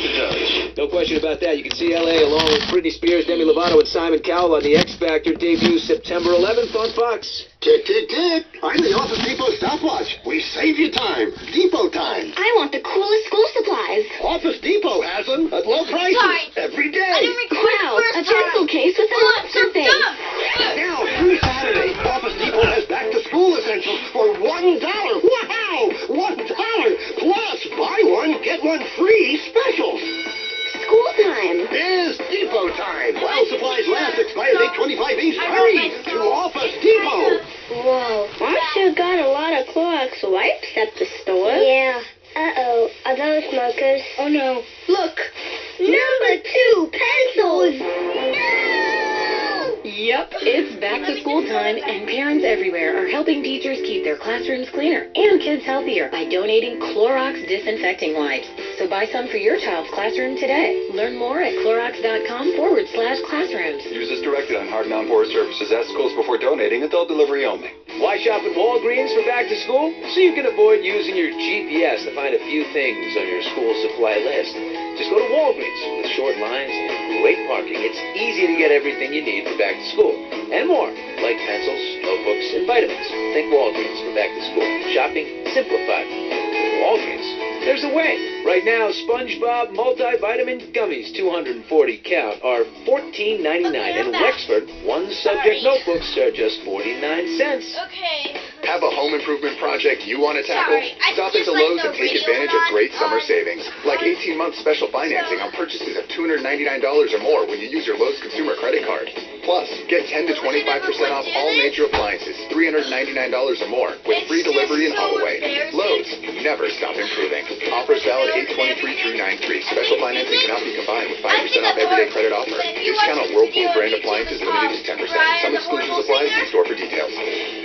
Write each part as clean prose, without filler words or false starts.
the judge. No question about that. You can see L.A. along with Britney Spears, Demi Lovato, and Simon Cowell on The X Factor. Debuts September 11th on Fox. Tick, tick, tick. I'm the Office Depot stopwatch. We save you time. Depot time. I want the coolest school supplies. Office Depot has them at low prices every day. I didn't record a pencil case with a monster face. Now, through Saturday, Office Depot has back-to-school essentials for $1. Wow! $1 plus buy one, get one free specials. School time. Is Depot time. While supplies last, expired 8/25 East. Hurry to Office Depot. Whoa, Marcia got a lot of Clorox wipes at the store. Yeah. Uh-oh, are those smokers? Oh no. Look. Number 2 pencils. Yep, it's back to school time, and parents everywhere are helping teachers keep their classrooms cleaner and kids healthier by donating Clorox disinfecting wipes. So buy some for your child's classroom today. Learn more at Clorox.com/classrooms. Use as directed on hard non-porous surfaces at schools before donating. Adult delivery only. Why shop at Walgreens for back to school? So you can avoid using your GPS to find a few things on your school supply list. Just go to Walgreens. With short lines and great parking, it's easy to get everything you need for back to school. And more, like pencils, notebooks, and vitamins. Think Walgreens for back to school. Shopping simplified. With Walgreens, there's a way. Right now, SpongeBob multivitamin gummies, 240 count, are $14.99. And Wexford one-subject notebooks are just 49 cents. Okay. Have a home improvement project you want to tackle? Stop into Lowe's and take advantage of great summer savings. Like 18-month special financing on purchases of $299 or more when you use your Lowe's consumer credit card. Plus, get 10 to 25% off all major appliances, $399 or more, with free delivery and haul away. Lowe's, never stop improving. Offers valid 8/23 through 9/3. Special financing cannot be combined with 5% off everyday credit offer. Discount on Whirlpool brand appliances limited to 10%. Some exclusions apply. See store for details.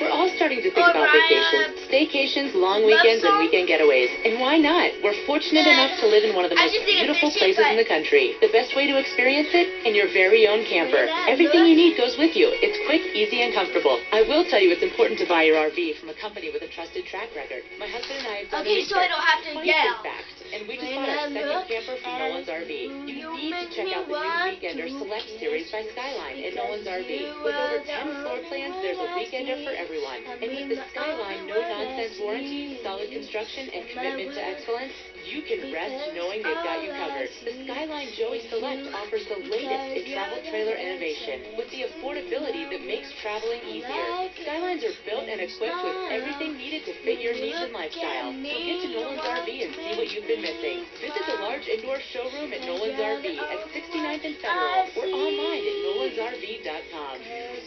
We're all starting to think about vacations, staycations, long weekends, and weekend getaways. And why not? We're fortunate enough to live in one of the most beautiful places in the country. The best way to experience it? In your very own camper. Everything you need goes with you. It's quick, easy, and comfortable. I will tell you it's important to buy your RV from a company with a trusted track record. My husband and I have done So I don't have to yell. And we just bought our second camper from Nolan's RV. You need to check out the new Weekender Select Series by Skyline at Nolan's RV. With over 10 floor plans, there's a Weekender for everyone. And with the Skyline no-nonsense warranty, solid construction, and commitment to excellence, you can rest knowing they've got you covered. The Skyline Joey Select offers the latest in travel trailer innovation with the affordability that makes traveling easier. Skylines are built and equipped with everything needed to fit your needs and lifestyle. So get to Nolan's RV and see what you've been missing. Visit the large indoor showroom at Nolan's RV at 69th and Federal or online at nolansrv.com. Here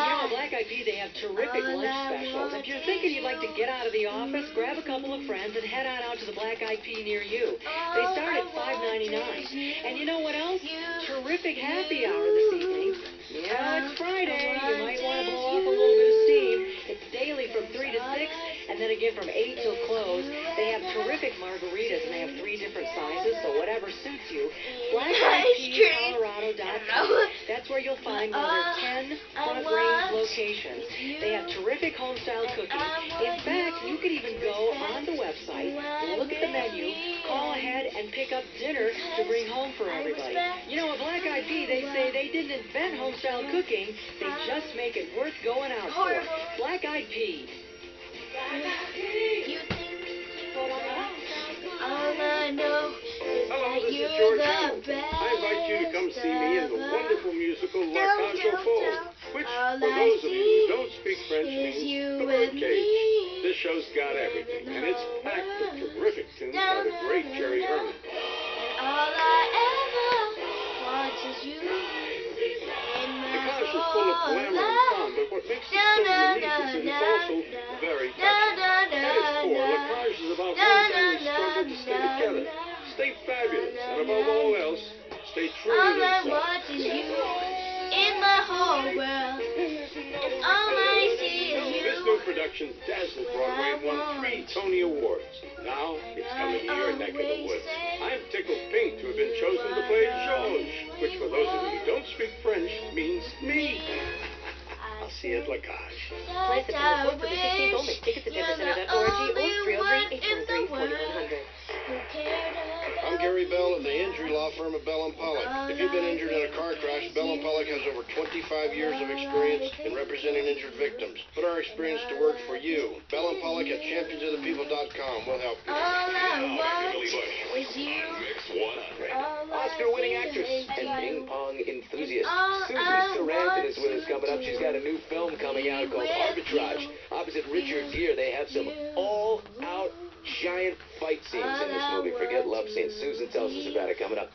at Black Eyed Peas, they have terrific lunch specials. If you're thinking you'd like to get out of the office, grab a couple of friends and head on out to the Black Eyed Pea near you. They start at $5.99. And you know what else? Terrific happy hour this evening. Yeah, it's Friday. You might want to blow off a little bit of steam. It's daily from 3 to 6, and then again from 8 till close. They have terrific margaritas, and they have 3 different sizes, so whatever suits you. BlackEyedPeasColorado.com. That's where you'll find one of their 10 front-range locations. They have terrific home-style cooking. In fact, you could even go on the website, look at the menu, call ahead, and pick up dinner to bring home for everybody. You know, at Black Eyed Pea, they say they didn't invent home-style cooking. They just make it worth going out for. Black Eyed Peas. Hello, this is George Hamilton. I invite you to come see me in the wonderful musical La Cage aux Folles, which, for those of you who don't speak French, means the birdcage. This show's got everything, and it's packed with terrific tunes by the great Jerry Herman. The cage is full of glamour and fun, but what makes it so unique is that it's also very touching. At its core, La Cage is about one family's struggle to stay together, stay fabulous, and above all else, stay true to themselves. This new production dazzled Broadway and won 3 Tony Awards. Now, it's coming to your neck of the woods. I'm tickled pink to have been chosen to play Georges, which for those of you who don't speak French means me. I'll see you at La Cage. Play September 4th to the 16th only. Tickets at denvercenter.org or 303 law firm of Bell & Pollock. If you've been injured in a car crash, Bell & Pollock has over 25 years of experience in representing injured victims. Put our experience to work for you. Bell & Pollock at championsofthepeople.com will help you. Oscar-winning actress and ping pong enthusiast Susan Sarandon is with us coming up. She's got a new film coming out called Arbitrage. Opposite Richard Gere, they have some all-out giant fight scenes in this movie. Forget love scenes. Susan tells us about it coming up.